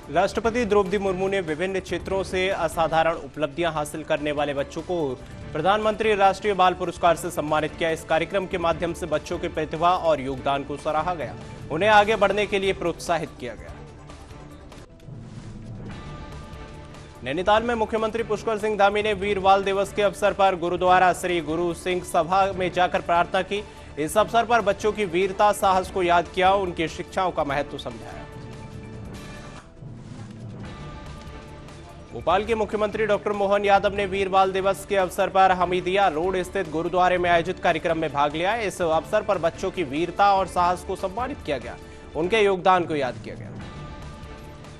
राष्ट्रपति द्रौपदी मुर्मू ने विभिन्न क्षेत्रों से असाधारण उपलब्धियां हासिल करने वाले बच्चों को प्रधानमंत्री राष्ट्रीय बाल पुरस्कार से सम्मानित किया। इस कार्यक्रम के माध्यम से बच्चों की प्रतिभा और योगदान को सराहा गया, उन्हें आगे बढ़ने के लिए प्रोत्साहित किया गया। नैनीताल में मुख्यमंत्री पुष्कर सिंह धामी ने वीर बाल दिवस के अवसर पर गुरुद्वारा श्री गुरु सिंह सभा में जाकर प्रार्थना की। इस अवसर पर बच्चों की वीरता, साहस को याद किया, उनकी शिक्षाओं का महत्व समझाया। भोपाल के मुख्यमंत्री डॉक्टर मोहन यादव ने वीर बाल दिवस के अवसर पर हमीदिया रोड स्थित गुरुद्वारे में आयोजित कार्यक्रम में भाग लिया। इस अवसर पर बच्चों की वीरता और साहस को सम्मानित किया गया, उनके योगदान को याद किया गया।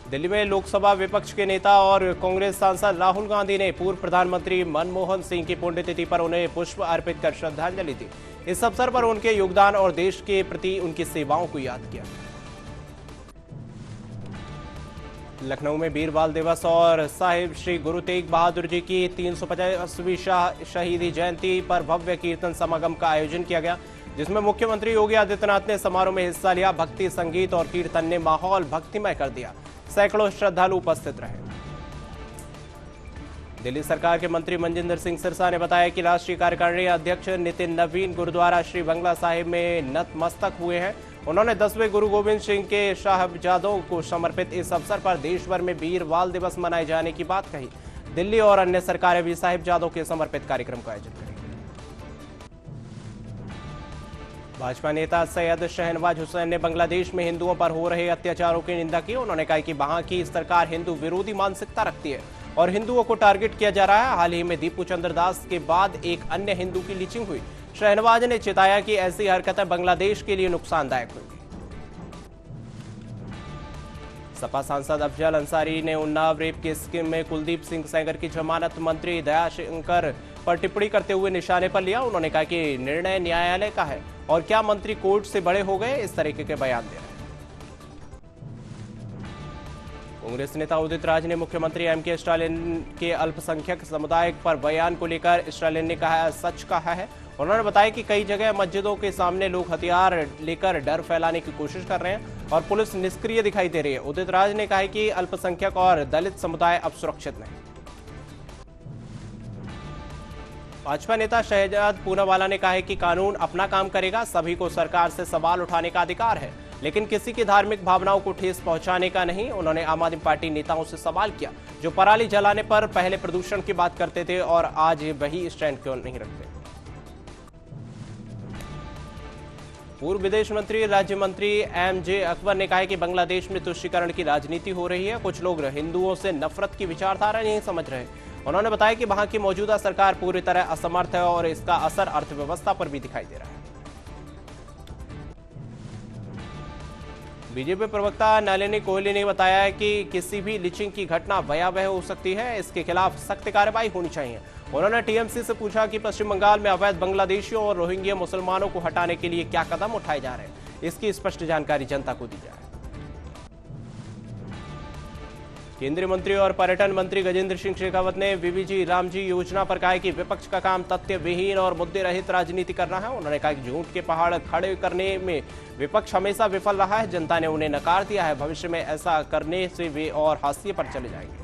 दिल्ली में लोकसभा विपक्ष के नेता और कांग्रेस सांसद राहुल गांधी ने पूर्व प्रधानमंत्री मनमोहन सिंह की पुण्यतिथि पर उन्हें पुष्प अर्पित कर श्रद्धांजलि दी। इस अवसर पर उनके योगदान और देश के प्रति उनकी सेवाओं को याद किया। लखनऊ में वीर बाल दिवस और साहिब श्री गुरु तेग बहादुर जी की 350वीं शहीदी जयंती पर भव्य कीर्तन समागम का आयोजन किया गया, जिसमें मुख्यमंत्री योगी आदित्यनाथ ने समारोह में हिस्सा लिया। भक्ति, संगीत और कीर्तन ने माहौल भक्तिमय कर दिया। सैकड़ों श्रद्धालु उपस्थित रहे। दिल्ली सरकार के मंत्री मनजिंदर सिंह सिरसा ने बताया कि राष्ट्रीय कार्यकारिणी अध्यक्ष नितिन नवीन गुरुद्वारा श्री बंगला साहिब में नतमस्तक हुए हैं। उन्होंने 10वें गुरु गोविंद सिंह के साहिबजादों को समर्पित इस अवसर पर देश भर में वीर बाल दिवस मनाए जाने की बात कही। दिल्ली और अन्य सरकारें भी साहिबजादों के समर्पित कार्यक्रम का आयोजन करेंगी। भाजपा नेता सैयद शहनवाज हुसैन ने बांग्लादेश में हिंदुओं पर हो रहे अत्याचारों की निंदा की। उन्होंने कहा कि वहां की सरकार हिंदू विरोधी मानसिकता रखती है और हिंदुओं को टारगेट किया जा रहा है। हाल ही में दीपू चंद्र दास के बाद एक अन्य हिंदू की लिंचिंग हुई। शहनवाज ने चेताया कि ऐसी हरकतें बांग्लादेश के लिए नुकसानदायक होंगी। सपा सांसद अफजल अंसारी ने उन्नाव रेप केस में कुलदीप सिंह सेंगर की जमानत मंत्री दयाशंकर पर टिप्पणी करते हुए निशाने पर लिया। उन्होंने कहा कि निर्णय न्यायालय का है और क्या मंत्री कोर्ट से बड़े हो गए, इस तरीके के बयान दे रहे हैं। कांग्रेस नेता उदित राज ने मुख्यमंत्री एमके स्टालिन के अल्पसंख्यक समुदाय पर बयान को लेकर स्टालिन ने कहा सच कहा है। उन्होंने बताया कि कई जगह मस्जिदों के सामने लोग हथियार लेकर डर फैलाने की कोशिश कर रहे हैं और पुलिस निष्क्रिय दिखाई दे रही है। उदित राज ने कहा कि अल्पसंख्यक और दलित समुदाय अब सुरक्षित नहीं। भाजपा नेता शहजाद पूनावाला ने कहा है कि कानून अपना काम करेगा, सभी को सरकार से सवाल उठाने का अधिकार है, लेकिन किसी की धार्मिक भावनाओं को ठेस पहुंचाने का नहीं। उन्होंने आम आदमी पार्टी नेताओं से सवाल किया जो पराली जलाने पर पहले प्रदूषण की बात करते थे और आज वही स्टैंड क्यों नहीं रखते। पूर्व विदेश मंत्री राज्य मंत्री एमजे अकबर ने कहा है कि बांग्लादेश में तुष्टीकरण की राजनीति हो रही है। कुछ लोग हिंदुओं से नफरत की विचारधारा नहीं समझ रहे। उन्होंने बताया कि वहां की मौजूदा सरकार पूरी तरह असमर्थ है और इसका असर अर्थव्यवस्था पर भी दिखाई दे रहा है। बीजेपी प्रवक्ता नलिनी कोहली ने बताया कि किसी भी लिंचिंग की घटना भयावह हो सकती है, इसके खिलाफ सख्त कार्रवाई होनी चाहिए। उन्होंने टीएमसी से पूछा कि पश्चिम बंगाल में अवैध बांग्लादेशियों और रोहिंग्या मुसलमानों को हटाने के लिए क्या कदम उठाए जा रहे हैं, इसकी स्पष्ट जानकारी जनता को दी जाए। केंद्रीय मंत्री और पर्यटन मंत्री गजेंद्र सिंह शेखावत ने वीवीजी रामजी योजना पर कहा कि विपक्ष का काम तथ्य विहीन और मुद्दे रहित राजनीति करना है। उन्होंने कहा कि झूठ के पहाड़ खड़े करने में विपक्ष हमेशा विफल रहा है, जनता ने उन्हें नकार दिया है। भविष्य में ऐसा करने से वे और हाशिए पर चले जाएंगे।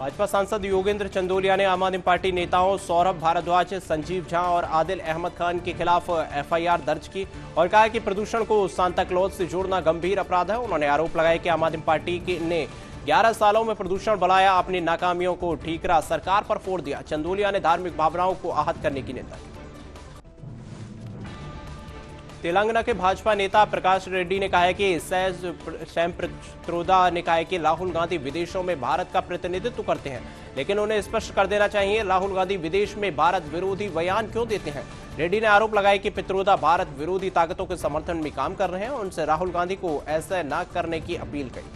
भाजपा सांसद योगेंद्र चंदोलिया ने आम आदमी पार्टी नेताओं सौरभ भारद्वाज, संजीव झा और आदिल अहमद खान के खिलाफ एफआईआर दर्ज की और कहा कि प्रदूषण को सांता क्लॉज से जोड़ना गंभीर अपराध है। उन्होंने आरोप लगाया कि आम आदमी पार्टी ने 11 सालों में प्रदूषण बढ़ाया, अपनी नाकामियों को ठीकरा सरकार पर फोड़ दिया। चंदोलिया ने धार्मिक भावनाओं को आहत करने की निंदा की। तेलंगाना के भाजपा नेता प्रकाश रेड्डी ने कहा है कि सैम पित्रोदा ने कहा है कि राहुल गांधी विदेशों में भारत का प्रतिनिधित्व करते हैं, लेकिन उन्हें स्पष्ट कर देना चाहिए राहुल गांधी विदेश में भारत विरोधी बयान क्यों देते हैं। रेड्डी ने आरोप लगाया कि पित्रोदा भारत विरोधी ताकतों के समर्थन में काम कर रहे हैं। उनसे राहुल गांधी को ऐसा न करने की अपील की।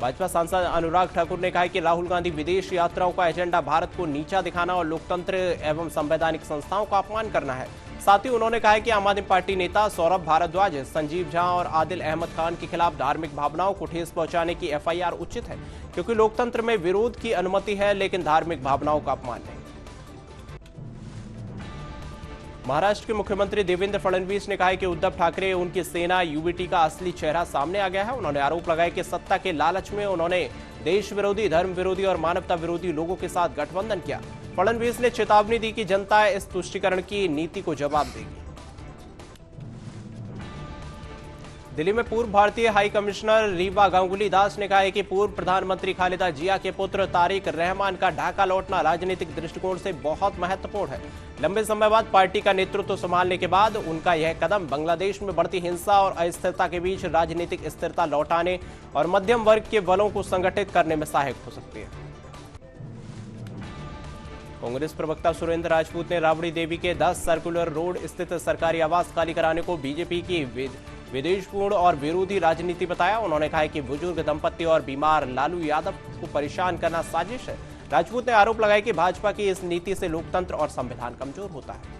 भाजपा सांसद अनुराग ठाकुर ने कहा कि राहुल गांधी विदेश यात्राओं का एजेंडा भारत को नीचा दिखाना और लोकतंत्र एवं संवैधानिक संस्थाओं का अपमान करना है। साथ ही उन्होंने कहा कि आम आदमी पार्टी नेता सौरभ भारद्वाज, संजीव झा और आदिल अहमद खान के खिलाफ धार्मिक भावनाओं को ठेस पहुंचाने की एफआईआर उचित है, क्योंकि लोकतंत्र में विरोध की अनुमति है, लेकिन धार्मिक भावनाओं का अपमान नहीं। महाराष्ट्र के मुख्यमंत्री देवेंद्र फडणवीस ने कहा है कि उद्धव ठाकरे उनकी सेना यूबीटी का असली चेहरा सामने आ गया है। उन्होंने आरोप लगाया कि सत्ता के लालच में उन्होंने देश विरोधी, धर्म विरोधी और मानवता विरोधी लोगों के साथ गठबंधन किया। फडणवीस ने चेतावनी दी कि जनता इस तुष्टीकरण की नीति को जवाब देगी। दिल्ली में पूर्व भारतीय हाई कमिश्नर रीवा गांगुली दास ने कहा है कि पूर्व प्रधानमंत्री खालिदा जिया के पुत्र तारिक रहमान का ढाका लौटना राजनीतिक दृष्टिकोण से बहुत महत्वपूर्ण है। लंबे समय बाद पार्टी का नेतृत्व संभालने के बाद उनका यह कदम बांग्लादेश में बढ़ती हिंसा और अस्थिरता के बीच राजनीतिक स्थिरता लौटाने और मध्यम वर्ग के बलों को संगठित करने में सहायक हो सकती है। कांग्रेस प्रवक्ता सुरेंद्र राजपूत ने राबड़ी देवी के 10 सर्कुलर रोड स्थित सरकारी आवास खाली कराने को बीजेपी की विद्वेषपूर्ण और विरोधी राजनीति बताया। उन्होंने कहा कि बुजुर्ग दंपति और बीमार लालू यादव को परेशान करना साजिश है। राजपूत ने आरोप लगाया कि भाजपा की इस नीति से लोकतंत्र और संविधान कमजोर होता है।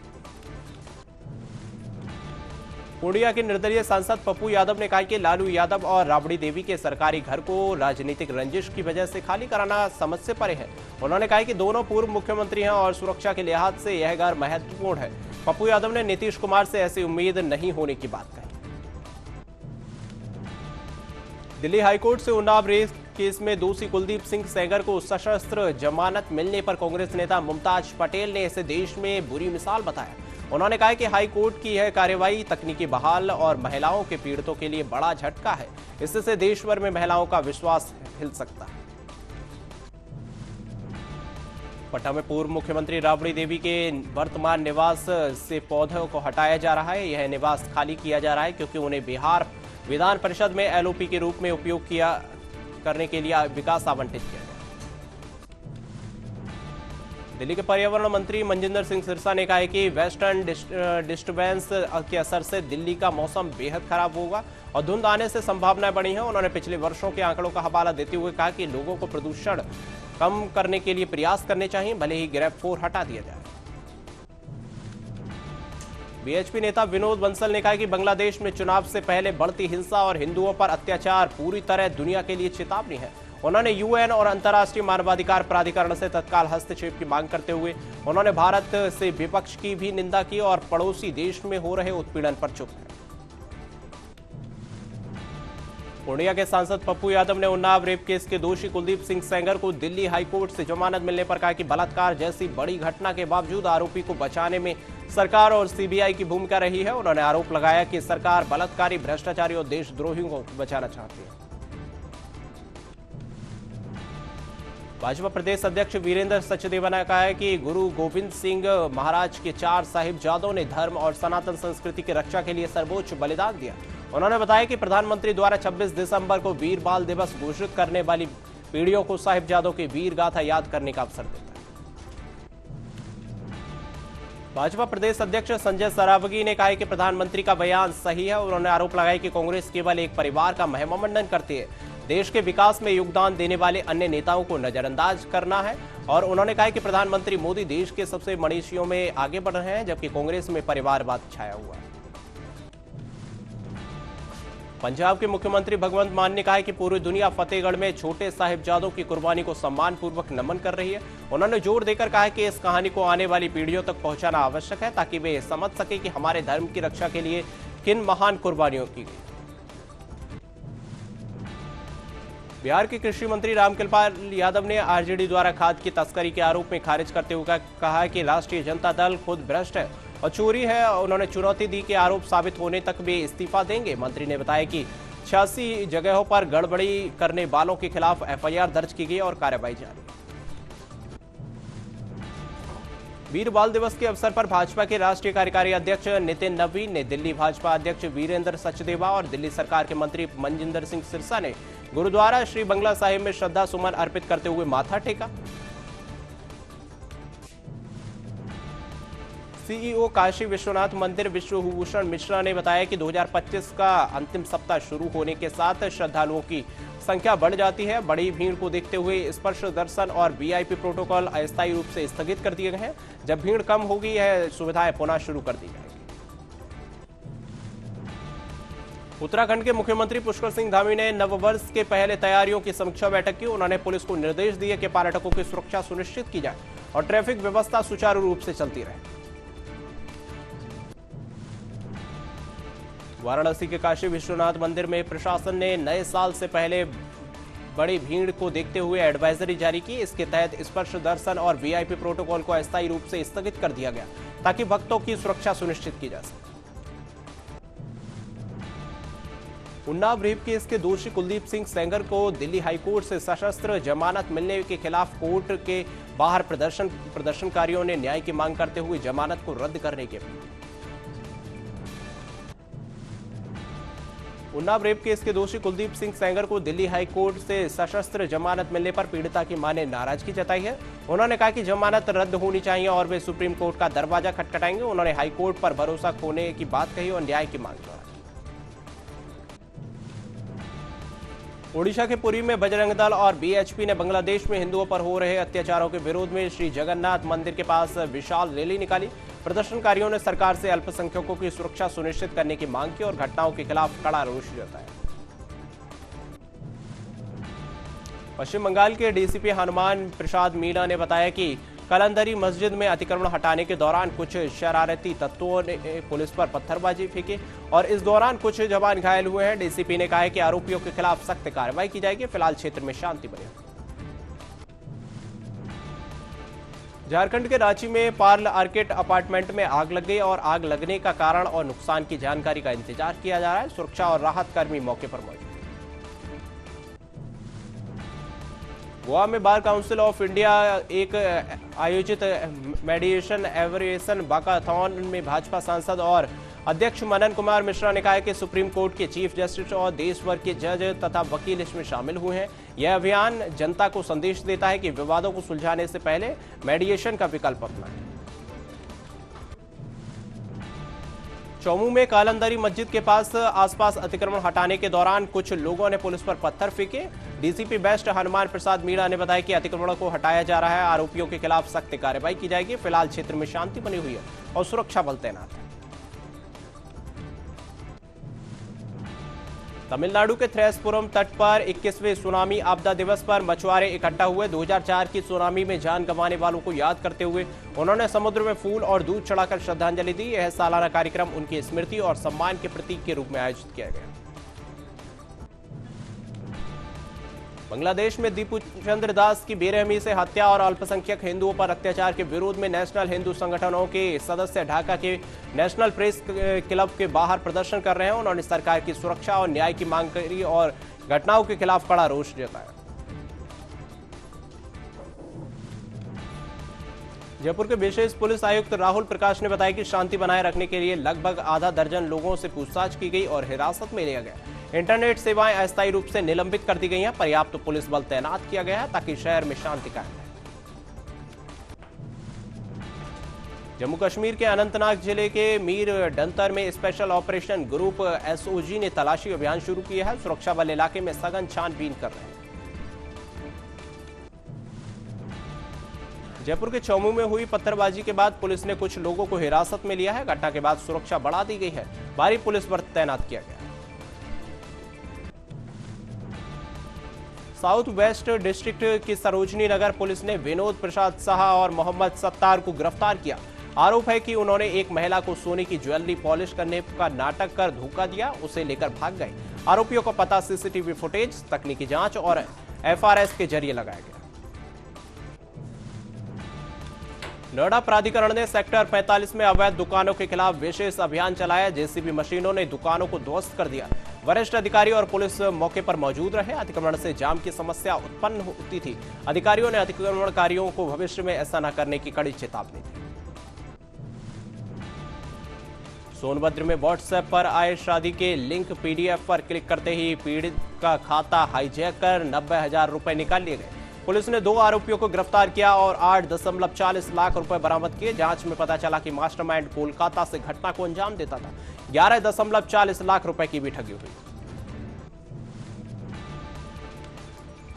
पूर्णिया के निर्दलीय सांसद पप्पू यादव ने कहा कि लालू यादव और राबड़ी देवी के सरकारी घर को राजनीतिक रंजिश की वजह से खाली कराना समझ से परे है। उन्होंने कहा कि दोनों पूर्व मुख्यमंत्री हैं और सुरक्षा के लिहाज से यह घर महत्वपूर्ण है। पप्पू यादव ने नीतीश कुमार से ऐसी उम्मीद नहीं होने की बात कही। दिल्ली हाईकोर्ट से उन्नाव रेप केस में दोषी कुलदीप सिंह सेंगर को सशस्त्र जमानत मिलने पर कांग्रेस नेता मुमताज पटेल ने इसे देश में बुरी मिसाल बताया। उन्होंने कहा कि हाई कोर्ट की यह कार्रवाई तकनीकी बहाल और महिलाओं के पीड़ितों के लिए बड़ा झटका है। इससे देश भर में महिलाओं का विश्वास हिल सकता है। पटना में पूर्व मुख्यमंत्री राबड़ी देवी के वर्तमान निवास से पौधों को हटाया जा रहा है। यह निवास खाली किया जा रहा है क्योंकि उन्हें बिहार विधान परिषद में एलओपी के रूप में उपयोग करने के लिए विकास आवंटित किया गया। दिल्ली के पर्यावरण मंत्री मनजिंदर सिंह सिरसा ने कहा है कि वेस्टर्न डिस्टर्बेंस के असर से दिल्ली का मौसम बेहद खराब होगा और धुंध आने से संभावनाएं बढ़ी हैं। उन्होंने पिछले वर्षों के आंकड़ों का हवाला देते हुए कहा कि लोगों को प्रदूषण कम करने के लिए प्रयास करने चाहिए, भले ही ग्रेड 4 हटा दिया जाए। बीएचपी नेता विनोद बंसल ने कहा कि बांग्लादेश में चुनाव से पहले बढ़ती हिंसा और हिंदुओं पर अत्याचार पूरी तरह दुनिया के लिए चेतावनी है। उन्होंने यूएन और अंतर्राष्ट्रीय मानवाधिकार प्राधिकरण से तत्काल हस्तक्षेप की मांग करते हुए उन्होंने भारत से विपक्ष की भी निंदा की और पड़ोसी देश में हो रहे उत्पीड़न पर चुप है। पूर्णिया के सांसद पप्पू यादव ने उन्नाव रेप केस के दोषी कुलदीप सिंह सेंगर को दिल्ली हाईकोर्ट से जमानत मिलने पर कहा कि बलात्कार जैसी बड़ी घटना के बावजूद आरोपी को बचाने में सरकार और सीबीआई की भूमिका रही है। उन्होंने आरोप लगाया कि सरकार बलात्कारी, भ्रष्टाचारी और देशद्रोहियों को बचाना चाहती है। भाजपा प्रदेश अध्यक्ष वीरेंद्र सचदेवा ने कहा है कि गुरु गोविंद सिंह महाराज के 4 साहिबजादों ने धर्म और सनातन संस्कृति की रक्षा के लिए सर्वोच्च बलिदान दिया। उन्होंने बताया कि प्रधानमंत्री द्वारा 26 दिसंबर को वीर बाल दिवस घोषित करने वाली पीढ़ियों को साहिबजादों की वीर गाथा याद करने का अवसर देता है। भाजपा प्रदेश अध्यक्ष संजय सरावगी ने कहा है कि प्रधानमंत्री का बयान सही है। उन्होंने आरोप लगाया कि कांग्रेस केवल एक परिवार का महिमामंडन करती है, देश के विकास में योगदान देने वाले अन्य नेताओं को नजरअंदाज करना है। और उन्होंने कहा कि प्रधानमंत्री मोदी देश के सबसे मनीषियों में आगे बढ़ रहे हैं, जबकि कांग्रेस में परिवारवाद छाया हुआ है। पंजाब के मुख्यमंत्री भगवंत मान ने कहा है कि पूरी दुनिया फतेहगढ़ में छोटे साहिबजादों की कुर्बानी को सम्मानपूर्वक नमन कर रही है। उन्होंने जोर देकर कहा है कि इस कहानी को आने वाली पीढ़ियों तक पहुंचाना आवश्यक है ताकि वे समझ सके कि हमारे धर्म की रक्षा के लिए किन महान कुर्बानियों की गई। बिहार के कृषि मंत्री रामकृपाल यादव ने आरजेडी द्वारा खाद की तस्करी के आरोप में खारिज करते हुए कहा कि राष्ट्रीय जनता दल खुद भ्रष्ट है और चोरी है। उन्होंने चुनौती दी कि आरोप साबित होने तक वे इस्तीफा देंगे। मंत्री ने बताया कि 86 जगहों पर गड़बड़ी करने वालों के खिलाफ एफआईआर दर्ज की गई और कार्रवाई जारी। वीर बाल दिवस के अवसर पर भाजपा के राष्ट्रीय कार्यकारी अध्यक्ष नितिन नवीन ने दिल्ली भाजपा अध्यक्ष वीरेंद्र सचदेवा और दिल्ली सरकार के मंत्री मनजिंदर सिंह सिरसा ने गुरुद्वारा श्री बंगला साहिब में श्रद्धा सुमन अर्पित करते हुए माथा टेका। सीईओ काशी विश्वनाथ मंदिर विश्वभूषण मिश्रा ने बताया कि 2025 का अंतिम सप्ताह शुरू होने के साथ श्रद्धालुओं की संख्या बढ़ जाती है। बड़ी भीड़ को देखते हुए स्पर्श दर्शन और वीआईपी प्रोटोकॉल अस्थायी रूप से स्थगित कर दिए गए हैं। जब भीड़ कम होगी यह सुविधाएं पुनः शुरू कर दी जाएंगी। उत्तराखंड के मुख्यमंत्री पुष्कर सिंह धामी ने नववर्ष के पहले तैयारियों की समीक्षा बैठक की। उन्होंने पुलिस को निर्देश दिए कि पर्यटकों की सुरक्षा सुनिश्चित की जाए और ट्रैफिक व्यवस्था सुचारू रूप से चलती रहे। वाराणसी के काशी विश्वनाथ मंदिर में प्रशासन ने नए साल से पहले बड़ी भीड़ को देखते हुए एडवाइजरी जारी की। इसके तहत स्पर्श दर्शन और वीआईपी प्रोटोकॉल को अस्थायी रूप से स्थगित कर दिया गया ताकि भक्तों की सुरक्षा सुनिश्चित की जा सके। उन्नाव रेप केस के दोषी कुलदीप सिंह सेंगर को दिल्ली हाईकोर्ट से सशस्त्र जमानत मिलने के खिलाफ कोर्ट के बाहर प्रदर्शनकारियों ने न्याय की मांग करते हुए जमानत को रद्द करने की अपील। उन्नाव रेप केस के दोषी कुलदीप सिंह सेंगर को दिल्ली हाईकोर्ट से सशस्त्र जमानत मिलने पर पीड़िता की मां ने नाराजगी जताई है। उन्होंने कहा कि जमानत रद्द होनी चाहिए और वे सुप्रीम कोर्ट का दरवाजा खटखटाएंगे। उन्होंने हाईकोर्ट पर भरोसा खोने की बात कही और न्याय की मांग की। ओडिशा के पुरी में बजरंग दल और बीएचपी ने बांग्लादेश में हिंदुओं पर हो रहे अत्याचारों के विरोध में श्री जगन्नाथ मंदिर के पास विशाल रैली निकाली। प्रदर्शनकारियों ने सरकार से अल्पसंख्यकों की सुरक्षा सुनिश्चित करने की मांग की और घटनाओं के खिलाफ कड़ा रोष जताया। पश्चिम बंगाल के डीसीपी हनुमान प्रसाद मीणा ने बताया कि कलंदरी मस्जिद में अतिक्रमण हटाने के दौरान कुछ शरारती तत्वों ने पुलिस पर पत्थरबाजी फेंकी और इस दौरान कुछ जवान घायल हुए हैं। डीसीपी ने कहा है कि आरोपियों के खिलाफ सख्त कार्रवाई की जाएगी। फिलहाल क्षेत्र में शांति बनी। झारखंड के रांची में पार्ल आर्किड अपार्टमेंट में आग लग गई और आग लगने का कारण और नुकसान की जानकारी का इंतजार किया जा रहा है। सुरक्षा और राहत कर्मी मौके पर मौजूद। गोवा में बार काउंसिल ऑफ इंडिया एक आयोजित मेडिएशन एवरेशन वाकाथॉन में भाजपा सांसद और अध्यक्ष मनन कुमार मिश्रा ने कहा है कि सुप्रीम कोर्ट के चीफ जस्टिस और देश भर के जज तथा वकील इसमें शामिल हुए हैं। यह अभियान जनता को संदेश देता है कि विवादों को सुलझाने से पहले मेडिएशन का विकल्प अपनाएं। चौमू में कालंदरी मस्जिद के पास आसपास अतिक्रमण हटाने के दौरान कुछ लोगों ने पुलिस पर पत्थर फेंके। डीसीपी वेस्ट हनुमान प्रसाद मीणा ने बताया कि अतिक्रमण को हटाया जा रहा है। आरोपियों के खिलाफ सख्त कार्रवाई की जाएगी। फिलहाल क्षेत्र में शांति बनी हुई है और सुरक्षा बल तैनात है। तमिलनाडु के थ्रेसपुरम तट पर 21वें सुनामी आपदा दिवस पर मछुआरे इकट्ठा हुए। 2004 की सुनामी में जान गंवाने वालों को याद करते हुए उन्होंने समुद्र में फूल और दूध चढ़ाकर श्रद्धांजलि दी। यह सालाना कार्यक्रम उनकी स्मृति और सम्मान के प्रतीक के रूप में आयोजित किया गया। बांग्लादेश में दीपू चंद्र दास की बेरहमी से हत्या और अल्पसंख्यक हिंदुओं पर अत्याचार के विरोध में नेशनल हिंदू संगठनों के सदस्य ढाका के नेशनल प्रेस क्लब के बाहर प्रदर्शन कर रहे हैं। उन्होंने सरकार की सुरक्षा और न्याय की मांग करी और घटनाओं के खिलाफ कड़ा रोष जताया। जयपुर के विशेष पुलिस आयुक्त राहुल प्रकाश ने बताया कि शांति बनाए रखने के लिए लगभग आधा दर्जन लोगों से पूछताछ की गई और हिरासत में लिया गया। इंटरनेट सेवाएं अस्थायी रूप से निलंबित कर दी गई हैं। पर्याप्त पुलिस बल तैनात किया गया है ताकि शहर में शांति कायम रहे। जम्मू कश्मीर के अनंतनाग जिले के मीर डंतर में स्पेशल ऑपरेशन ग्रुप एसओजी ने तलाशी अभियान शुरू किया है। सुरक्षा बल इलाके में सघन छानबीन कर रहे हैं। जयपुर के चौमू में हुई पत्थरबाजी के बाद पुलिस ने कुछ लोगों को हिरासत में लिया है। घटना के बाद सुरक्षा बढ़ा दी गई है। भारी पुलिस बल तैनात किया गया है। साउथ वेस्ट डिस्ट्रिक्ट की सरोजनी नगर पुलिस ने विनोद प्रसाद शाह और मोहम्मद सत्तार को गिरफ्तार किया। आरोप है कि उन्होंने एक महिला को सोने की ज्वेलरी पॉलिश करने का नाटक कर धोखा दिया, उसे लेकर भाग गए। आरोपियों का पता सीसीटीवी फुटेज, तकनीकी जांच और एफआरएस के जरिए लगाया गया। नोएडा प्राधिकरण ने सेक्टर 45 में अवैध दुकानों के खिलाफ विशेष अभियान चलाया। जेसीबी मशीनों ने दुकानों को ध्वस्त कर दिया। वरिष्ठ अधिकारी और पुलिस मौके पर मौजूद रहे। अतिक्रमण से जाम की समस्या उत्पन्न होती थी। अधिकारियों ने अतिक्रमणकारियों को भविष्य में ऐसा न करने की कड़ी चेतावनी दी। सोनभद्र में व्हाट्सएप पर आए शादी के लिंक पीडीएफ पर क्लिक करते ही पीड़ित का खाता हाईजैक कर 90,000 रुपए निकाल लिए गए। पुलिस ने 2 आरोपियों को गिरफ्तार किया और 8.40 लाख रुपए बरामद किए। जांच में पता चला कि मास्टरमाइंड कोलकाता से घटना को अंजाम देता था। 11.40 लाख रुपए की भी ठगी हुई।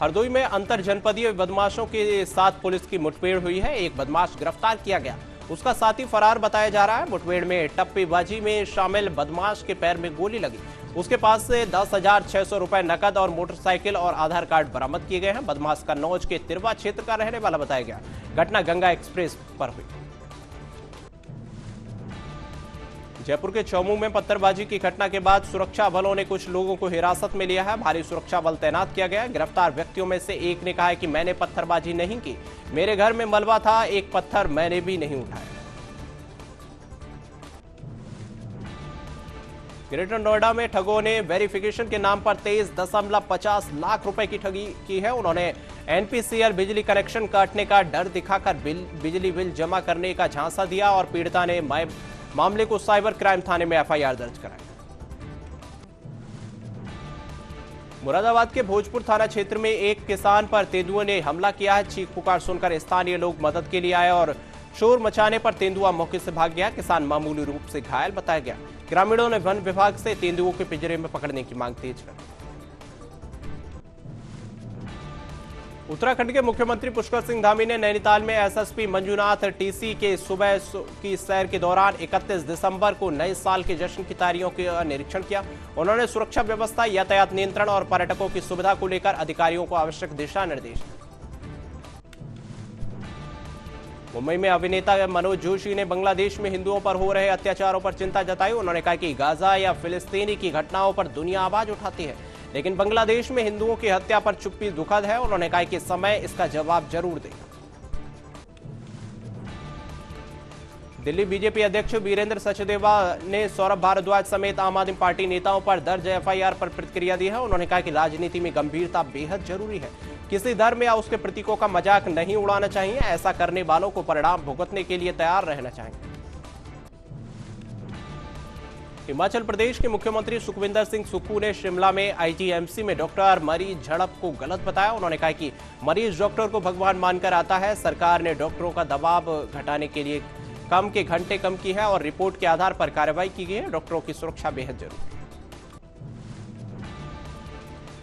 हरदोई में अंतर जनपदीय बदमाशों के साथ पुलिस की मुठभेड़ हुई है। एक बदमाश गिरफ्तार किया गया, उसका साथी फरार बताया जा रहा है। मुठभेड़ में टप्पीबाजी में शामिल बदमाश के पैर में गोली लगी। उसके पास से 10,600 रुपए नकद और मोटरसाइकिल और आधार कार्ड बरामद किए गए हैं। बदमाश का नौज के तिरवा क्षेत्र का रहने वाला बताया गया। घटना गंगा एक्सप्रेस पर हुई। जयपुर के चौमू में पत्थरबाजी की घटना के बाद सुरक्षा बलों ने कुछ लोगों को हिरासत में लिया है। भारी सुरक्षा बल तैनात किया गया। गिरफ्तार व्यक्तियों में से एक ने कहा है कि मैंने पत्थरबाजी नहीं की, मेरे घर में मलबा था, एक पत्थर मैंने भी नहीं उठाया। ग्रेटर नोएडा में ठगों ने वेरिफिकेशन के नाम पर 23.50 लाख रुपए की ठगी की है। उन्होंने एनपीसीएल बिजली कनेक्शन काटने का डर दिखाकर बिजली बिल जमा करने का झांसा दिया और पीड़िता ने मामले को साइबर क्राइम थाने में एफआईआर दर्ज कराया। मुरादाबाद के भोजपुर थाना क्षेत्र में एक किसान पर तेंदुओं ने हमला किया है। चीख पुकार सुनकर स्थानीय लोग मदद के लिए आए और शोर मचाने पर तेंदुआ मौके से भाग गया। किसान मामूली रूप से घायल बताया गया। ग्रामीणों ने वन विभाग से तेंदुओं के पिंजरे में पकड़ने की मांग तेज कर दी। उत्तराखंड के मुख्यमंत्री पुष्कर सिंह धामी ने नैनीताल में एसएसपी मंजुनाथ टीसी के सुबह की सैर के दौरान 31 दिसंबर को नए साल के जश्न की तैयारियों का निरीक्षण किया। उन्होंने सुरक्षा व्यवस्था, यातायात नियंत्रण और पर्यटकों की सुविधा को लेकर अधिकारियों को आवश्यक दिशा निर्देश दिए। मुंबई में अभिनेता मनोज जोशी ने बांग्लादेश में हिंदुओं पर हो रहे अत्याचारों पर चिंता जताई। उन्होंने कहा कि गाजा या फिलिस्तीनी की घटनाओं पर दुनिया आवाज उठाती है, लेकिन बांग्लादेश में हिंदुओं की हत्या पर चुप्पी दुखद है। उन्होंने कहा कि समय इसका जवाब जरूर देगा। दिल्ली बीजेपी अध्यक्ष वीरेंद्र सचदेवा ने सौरभ भारद्वाज समेत आम आदमी पार्टी नेताओं पर दर्ज एफआईआर पर प्रतिक्रिया दी है। उन्होंने कहा कि राजनीति में गंभीरता बेहद जरूरी है। किसी धर्म या उसके प्रतीकों का मजाक नहीं उड़ाना चाहिए। ऐसा करने वालों को परिणाम भुगतने के लिए तैयार रहना चाहिए। हिमाचल प्रदेश के मुख्यमंत्री सुखविंदर सिंह सुक्खू ने शिमला में आईजीएमसी में डॉक्टर मरीज झड़प को गलत बताया। उन्होंने कहा कि मरीज डॉक्टर को भगवान मानकर आता है। सरकार ने डॉक्टरों का दबाव घटाने के लिए काम के घंटे कम की है और रिपोर्ट के आधार पर कार्रवाई की गई है। डॉक्टरों की सुरक्षा बेहद जरूरी है।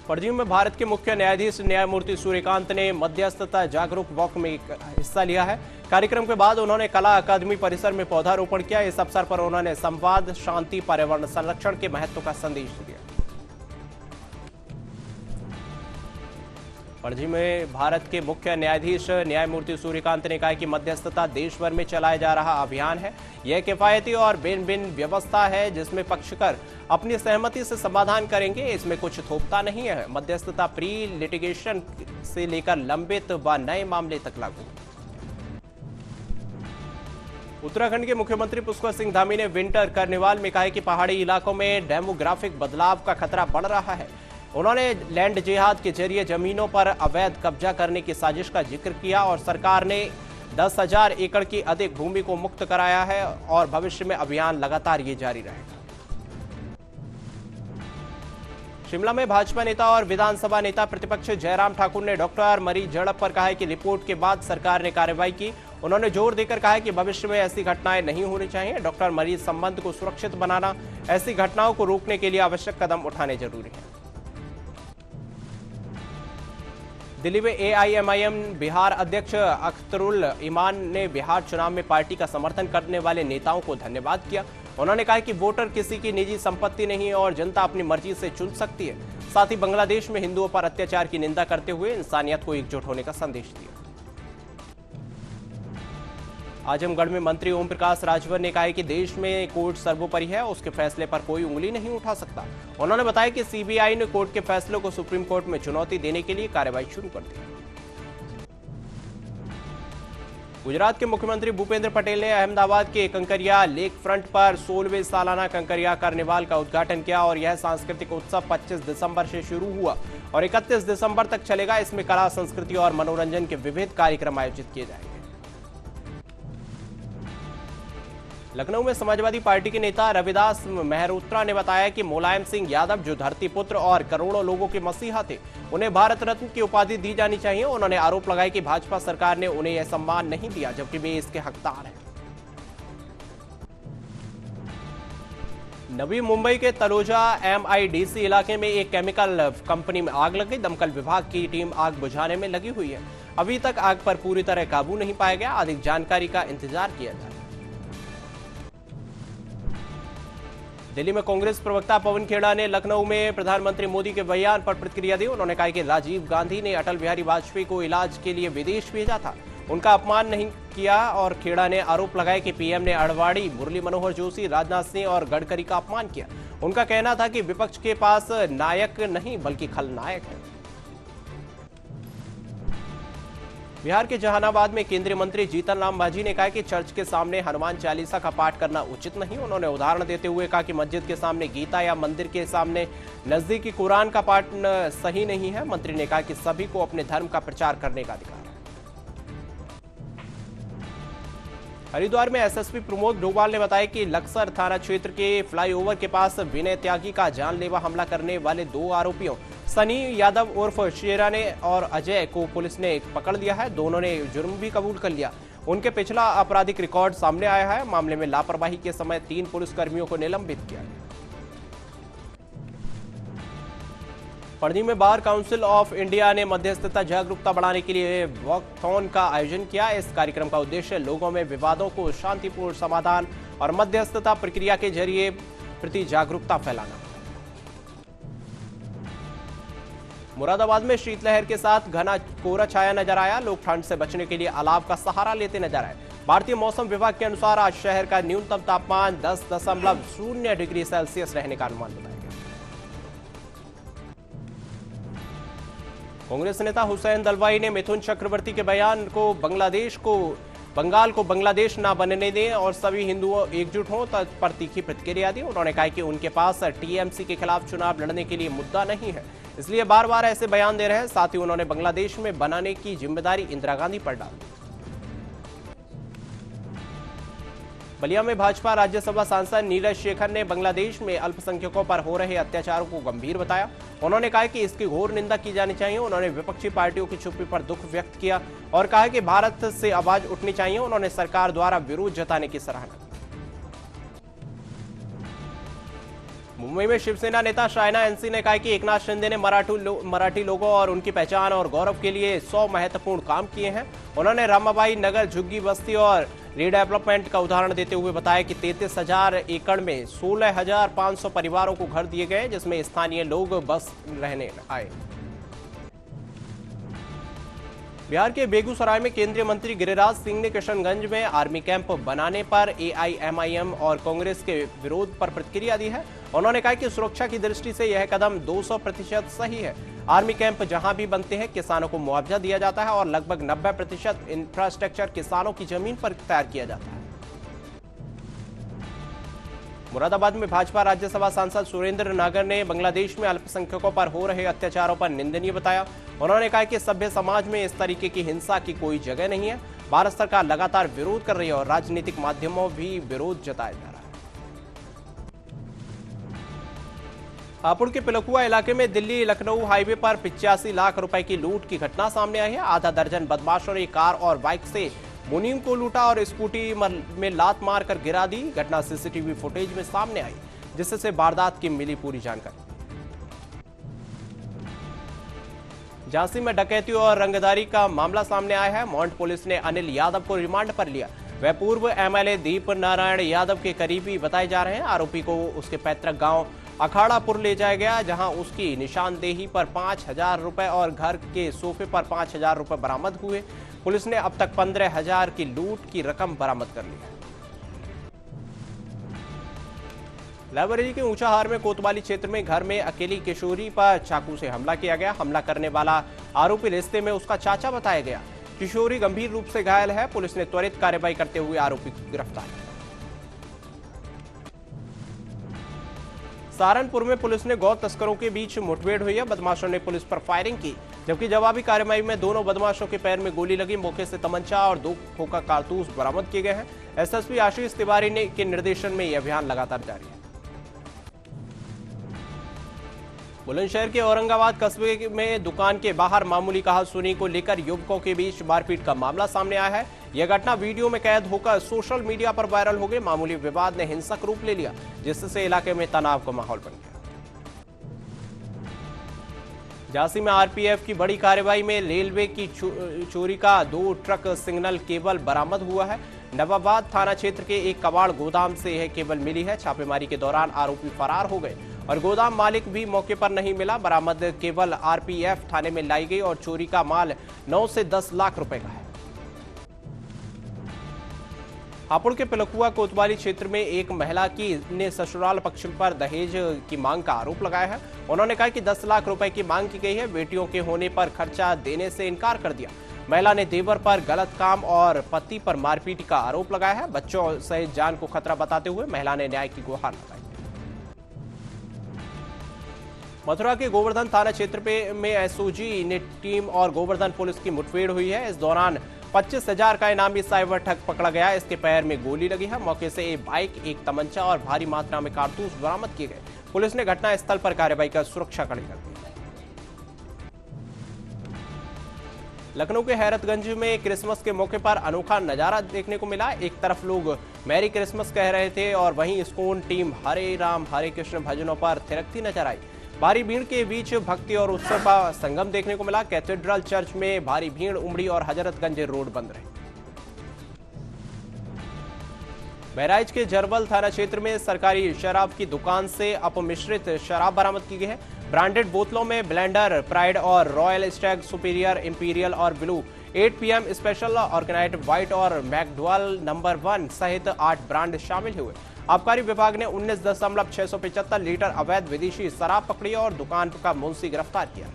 पणजी में भारत के मुख्य न्यायाधीश न्यायमूर्ति सूर्यकांत ने मध्यस्थता जागरूक वॉक में हिस्सा लिया है। कार्यक्रम के बाद उन्होंने कला अकादमी परिसर में पौधारोपण किया। इस अवसर पर उन्होंने संवाद, शांति, पर्यावरण संरक्षण के महत्व का संदेश दिया। पणजी में भारत के मुख्य न्यायाधीश न्यायमूर्ति सूर्यकांत ने कहा कि मध्यस्थता देश भर में चलाया जा रहा अभियान है। यह किफायती और बिन व्यवस्था है जिसमें पक्षकार अपनी सहमति से समाधान करेंगे। इसमें कुछ थोपता नहीं है। मध्यस्थता प्री लिटिगेशन से लेकर लंबित व नए मामले तक लागू। उत्तराखंड के मुख्यमंत्री पुष्कर सिंह धामी ने विंटर कार्निवाल में कहा कि पहाड़ी इलाकों में डेमोग्राफिक बदलाव का खतरा बढ़ रहा है। उन्होंने लैंड जिहाद के जरिए जमीनों पर अवैध कब्जा करने की साजिश का जिक्र किया और सरकार ने 10,000 एकड़ की अधिक भूमि को मुक्त कराया है और भविष्य में अभियान लगातार ये जारी रहेगा। शिमला में भाजपा नेता और विधानसभा नेता प्रतिपक्ष जयराम ठाकुर ने डॉक्टर मरीज झड़प पर कहा है कि रिपोर्ट के बाद सरकार ने कार्रवाई की। उन्होंने जोर देकर कहा है कि भविष्य में ऐसी घटनाएं नहीं होनी चाहिए। डॉक्टर मरीज संबंध को सुरक्षित बनाना, ऐसी घटनाओं को रोकने के लिए आवश्यक कदम उठाने जरूरी है। दिल्ली में एआईएमआईएम बिहार अध्यक्ष अख्तरुल ईमान ने बिहार चुनाव में पार्टी का समर्थन करने वाले नेताओं को धन्यवाद किया। उन्होंने कहा कि वोटर किसी की निजी संपत्ति नहीं है और जनता अपनी मर्जी से चुन सकती है। साथ ही बांग्लादेश में हिंदुओं पर अत्याचार की निंदा करते हुए इंसानियत को एकजुट होने का संदेश दिया। आजमगढ़ में मंत्री ओम प्रकाश राजभर ने कहा है कि देश में कोर्ट सर्वोपरि है, उसके फैसले पर कोई उंगली नहीं उठा सकता। उन्होंने बताया कि सीबीआई ने कोर्ट के फैसलों को सुप्रीम कोर्ट में चुनौती देने के लिए कार्रवाई शुरू कर दी। गुजरात के मुख्यमंत्री भूपेंद्र पटेल ने अहमदाबाद के कंकरिया लेक फ्रंट पर 16वें सालाना कंकरिया कार्निवाल का उद्घाटन किया और यह सांस्कृतिक उत्सव 25 दिसंबर से शुरू हुआ और 31 दिसंबर तक चलेगा। इसमें कला, संस्कृति और मनोरंजन के विविध कार्यक्रम आयोजित किए जाएंगे। लखनऊ में समाजवादी पार्टी के नेता रविदास मेहरोत्रा ने बताया कि मुलायम सिंह यादव जो धरती पुत्र और करोड़ों लोगों के मसीहा थे, उन्हें भारत रत्न की उपाधि दी जानी चाहिए। उन्होंने आरोप लगाया कि भाजपा सरकार ने उन्हें यह सम्मान नहीं दिया, जबकि वे इसके हकदार हैं। नवी मुंबई के तलोजा MIDC इलाके में एक केमिकल कंपनी में आग लग गई। दमकल विभाग की टीम आग बुझाने में लगी हुई है। अभी तक आग पर पूरी तरह काबू नहीं पाया गया। अधिक जानकारी का इंतजार किया जा रहा है। दिल्ली में कांग्रेस प्रवक्ता पवन खेड़ा ने लखनऊ में प्रधानमंत्री मोदी के बयान पर प्रतिक्रिया दी। उन्होंने कहा कि राजीव गांधी ने अटल बिहारी वाजपेयी को इलाज के लिए विदेश भेजा था। उनका अपमान नहीं किया। और खेड़ा ने आरोप लगाया कि पीएम ने अडवाणी, मुरली मनोहर जोशी, राजनाथ सिंह और गडकरी का अपमान किया। उनका कहना था कि विपक्ष के पास नायक नहीं बल्कि खलनायक है। बिहार के जहानाबाद में केंद्रीय मंत्री जीतन राम मांझी ने कहा कि चर्च के सामने हनुमान चालीसा का पाठ करना उचित नहीं। उन्होंने उदाहरण देते हुए कहा कि मस्जिद के सामने गीता या मंदिर के सामने नजदीकी कुरान का पाठ सही नहीं है। मंत्री ने कहा कि सभी को अपने धर्म का प्रचार करने का अधिकार है। हरिद्वार में एसएसपी प्रमोद डोभाल ने बताया कि लक्सर थाना क्षेत्र के फ्लाईओवर के पास विनय त्यागी का जानलेवा हमला करने वाले 2 आरोपियों सनी यादव उर्फ शेरा ने और अजय को पुलिस ने पकड़ लिया है। दोनों ने जुर्म भी कबूल कर लिया। उनके पिछला आपराधिक रिकॉर्ड सामने आया है। मामले में लापरवाही के समय 3 पुलिसकर्मियों को निलंबित किया। पणजी में बार काउंसिल ऑफ इंडिया ने मध्यस्थता जागरूकता बढ़ाने के लिए वॉकथॉन का आयोजन किया। इस कार्यक्रम का उद्देश्य लोगों में विवादों को शांतिपूर्ण समाधान और मध्यस्थता प्रक्रिया के जरिए प्रति जागरूकता फैलाना। मुरादाबाद में शीतलहर के साथ घना कोहरा छाया नजर आया। लोग ठंड से बचने के लिए अलाव का सहारा लेते नजर आए। भारतीय मौसम विभाग के अनुसार आज शहर का न्यूनतम तापमान 10.0 डिग्री सेल्सियस रहने का अनुमान बताया गया। कांग्रेस नेता हुसैन दलवाई ने मिथुन चक्रवर्ती के बयान को बंगाल को बांग्लादेश ना बनने दें और सभी हिंदुओं एकजुट हों पर तीखी प्रतिक्रिया दी। उन्होंने कहा कि उनके पास टीएमसी के खिलाफ चुनाव लड़ने के लिए मुद्दा नहीं है, इसलिए बार बार ऐसे बयान दे रहे हैं। साथ ही उन्होंने बांग्लादेश में बनाने की जिम्मेदारी इंदिरा गांधी पर डाल दी। बलिया में भाजपा राज्यसभा सांसद नीरज शेखर ने बांग्लादेश में अल्पसंख्यकों पर हो रहे अत्याचारों को गंभीर बताया। उन्होंने कहा कि इसकी घोर निंदा की जानी चाहिए। उन्होंने विपक्षी पार्टियों की चुप्पी पर दुख व्यक्त किया और कहा कि भारत से आवाज उठनी चाहिए। उन्होंने सरकार द्वारा विरोध जताने की सराहना की। मुंबई में शिवसेना नेता शायना एनसी ने कहा कि एकनाथ शिंदे ने मराठी लोगों और उनकी पहचान और गौरव के लिए 100 महत्वपूर्ण काम किए हैं। उन्होंने रामाबाई नगर झुग्गी बस्ती और रीडेवलपमेंट का उदाहरण देते हुए बताया कि 33,000 एकड़ में 16,500 परिवारों को घर दिए गए, जिसमें स्थानीय लोग बस रहने आए। बिहार के बेगूसराय में केंद्रीय मंत्री गिरिराज सिंह ने किशनगंज में आर्मी कैंप बनाने पर एआईएमआईएम और कांग्रेस के विरोध पर प्रतिक्रिया दी है। उन्होंने कहा कि सुरक्षा की दृष्टि से यह कदम 200% सही है। आर्मी कैंप जहां भी बनते हैं किसानों को मुआवजा दिया जाता है और लगभग 90% इंफ्रास्ट्रक्चर किसानों की जमीन पर तैयार किया जाता है। मुरादाबाद में भाजपा राज्यसभा सांसद सुरेंद्र नागर ने बांग्लादेश में अल्पसंख्यकों पर हो रहे अत्याचारों पर निंदनीय बताया। उन्होंने कहा कि सभ्य समाज में इस तरीके की हिंसा की कोई जगह नहीं है। भारत सरकार लगातार विरोध कर रही है और राजनीतिक माध्यमों भी विरोध जताया जा रहा है। हापुड़ के पिलखुआ इलाके में दिल्ली लखनऊ हाईवे पर 85 लाख रुपए की लूट की घटना सामने आई है। आधा दर्जन बदमाशों ने कार और बाइक से मुनीम को लूटा और स्कूटी में लात मारकर गिरा दी। घटना सीसीटीवी फुटेज में सामने आई, जिससे वारदात की मिली पूरी जानकारी। झांसी में डकैती और रंगदारी का मामला सामने आया है। मॉन्ट पुलिस ने अनिल यादव को रिमांड पर लिया। वह पूर्व एमएलए दीप नारायण यादव के करीबी बताए जा रहे हैं। आरोपी को उसके पैतृक गांव अखाड़ापुर ले जाया गया, जहां उसकी निशानदेही पर 5,000 रुपए और घर के सोफे पर 5,000 रुपए बरामद हुए। पुलिस ने अब तक 15,000 की लूट की रकम बरामद कर ली है। लाइब्रेरी के ऊंचाहार में कोतवाली क्षेत्र में घर में अकेली किशोरी पर चाकू से हमला किया गया। हमला करने वाला आरोपी रिश्ते में उसका चाचा बताया गया। किशोरी गंभीर रूप से घायल है। पुलिस ने त्वरित कार्रवाई करते हुए आरोपी को गिरफ्तार किया। सहारनपुर में पुलिस ने गौ तस्करों के बीच मुठभेड़ हुई है। बदमाशों ने पुलिस पर फायरिंग की, जबकि जवाबी कार्रवाई में दोनों बदमाशों के पैर में गोली लगी। मौके से तमंचा और 2 खोखा कारतूस बरामद किए गए हैं। एसएसपी आशीष तिवारी के निर्देशन में यह अभियान लगातार जारी है। बुलंदशहर के औरंगाबाद कस्बे में दुकान के बाहर मामूली कहासुनी को लेकर युवकों के बीच मारपीट का मामला सामने आया है। यह घटना वीडियो में कैद होकर सोशल मीडिया पर वायरल हो गई। मामूली विवाद ने हिंसक रूप ले लिया, जिससे इलाके में तनाव का माहौल बन गया। झांसी में आरपीएफ की बड़ी कार्रवाई में रेलवे की चोरी का 2 ट्रक सिग्नल केबल बरामद हुआ है। नवाबाद थाना क्षेत्र के एक कबाड़ गोदाम से यह केबल मिली है। छापेमारी के दौरान आरोपी फरार हो गए और गोदाम मालिक भी मौके पर नहीं मिला। बरामद केबल आरपीएफ थाने में लाई गई और चोरी का माल 9 से 10 लाख रुपए का है। हापुड़ के पिलखुआ कोतवाली क्षेत्र में एक महिला ने ससुराल पक्ष पर दहेज की मांग का आरोप लगाया है। उन्होंने कहा कि 10 लाख रुपए की मांग की गई है। बेटियों के होने पर खर्चा देने से इनकार कर दिया। महिला ने देवर पर गलत काम और पति पर मारपीट का आरोप लगाया है। बच्चों सहित जान को खतरा बताते हुए महिला ने न्याय की गुहार लगाई। मथुरा के गोवर्धन थाना क्षेत्र में एसओजी ने टीम और गोवर्धन पुलिस की मुठभेड़ हुई है। इस दौरान 25,000 का इनामी साइबर ठग पकड़ा गया। इसके पैर में गोली लगी है। मौके से एक बाइक, एक तमंचा और भारी मात्रा में कारतूस बरामद किए गए। पुलिस ने घटनास्थल पर कार्रवाई कर सुरक्षा कड़ी कर दी। लखनऊ के हैरतगंज में क्रिसमस के मौके पर अनोखा नजारा देखने को मिला। एक तरफ लोग मैरी क्रिसमस कह रहे थे और वहीं इस्कॉन टीम हरे राम हरे कृष्ण भजनों पर थिरकती नजर आई। भारी भीड़ के बीच भक्ति और उत्सव का संगम देखने को मिला। कैथेड्रल चर्च में भारी भीड़ उमड़ी और हजरतगंज रोड बंद रही। बहराइच के जरबल थाना क्षेत्र में सरकारी शराब की दुकान से अपमिश्रित शराब बरामद की गई है। ब्रांडेड बोतलों में ब्लेंडर, प्राइड और रॉयल स्टैग, सुपीरियर, इंपीरियल और ब्लू, 8 PM स्पेशल, ऑर्गेनाइट व्हाइट और मैकडुअल नंबर 1 सहित 8 ब्रांड शामिल हुए। आबकारी विभाग ने 19,675 लीटर अवैध विदेशी शराब पकड़ी और दुकान का मुंशी गिरफ्तार किया।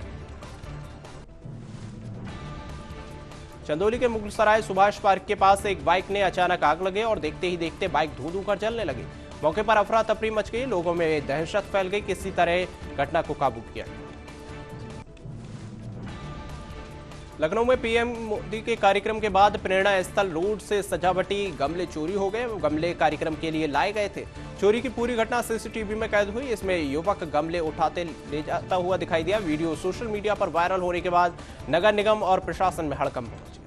चंदौली के मुगलसराय सुभाष पार्क के पास एक बाइक ने अचानक आग लगे और देखते ही देखते बाइक धू-धू कर जलने लगी। मौके पर अफरा तफरी मच गई। लोगों में दहशत फैल गई। किसी तरह घटना को काबू किया। लखनऊ में पीएम मोदी के कार्यक्रम के बाद प्रेरणा स्थल रोड से सजावटी गमले चोरी हो गए। गमले कार्यक्रम के लिए लाए गए थे। चोरी की पूरी घटना सीसीटीवी में कैद हुई। इसमें युवक गमले उठाते ले जाता हुआ दिखाई दिया। वीडियो सोशल मीडिया पर वायरल होने के बाद नगर निगम और प्रशासन में हड़कंप मच गया।